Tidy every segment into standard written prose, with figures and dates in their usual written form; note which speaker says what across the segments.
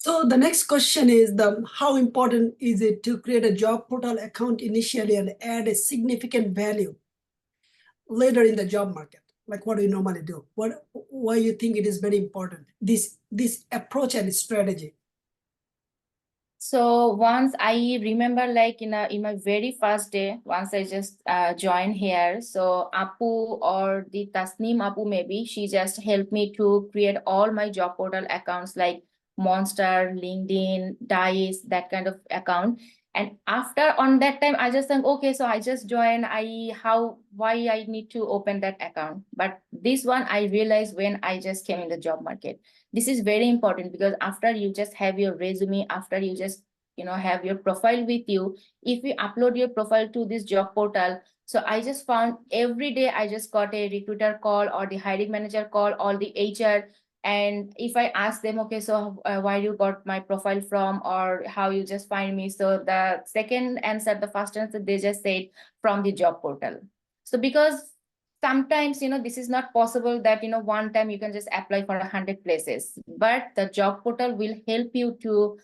Speaker 1: So the next question is how important is it to create a job portal account initially and add a significant value later in the job market? Like what do you normally do? Why you think it is very important, this approach and strategy?
Speaker 2: So once I remember, like in my very first day, once I just joined here, so Apu or the Tasneem Apu, maybe she just helped me to create all my job portal accounts like Monster, LinkedIn, Dice, that kind of account. And after on that time, I just think, okay, so I just joined. Why I need to open that account? But this one I realized when I just came in the job market. This is very important because after you just have your resume, after you just have your profile with you, if you upload your profile to this job portal, so I just found every day I just got a recruiter call or the hiring manager call or the HR. And if I ask them, okay, so why you got my profile from, or how you just find me, so the second answer, the first answer, they just said from the job portal. So because sometimes this is not possible that one time you can just apply for 100 places, but the job portal will help you to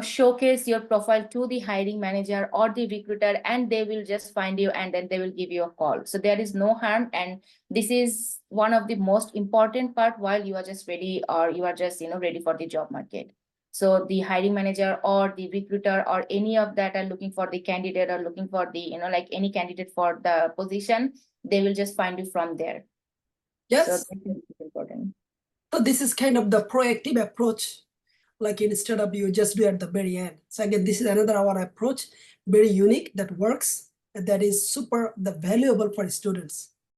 Speaker 2: showcase your profile to the hiring manager or the recruiter, and they will just find you and then they will give you a call. So there is no harm, and this is one of the most important part while you are just ready, or you are just ready for the job market. So the hiring manager or the recruiter or any of that are looking for the candidate or looking for the like any candidate for the position, they will just find you from there.
Speaker 1: Yes.
Speaker 2: So this is important.
Speaker 1: So this is kind of the proactive approach, like instead of you just do at the very end. So again, this is another our approach, very unique, that works, and that is super valuable for students.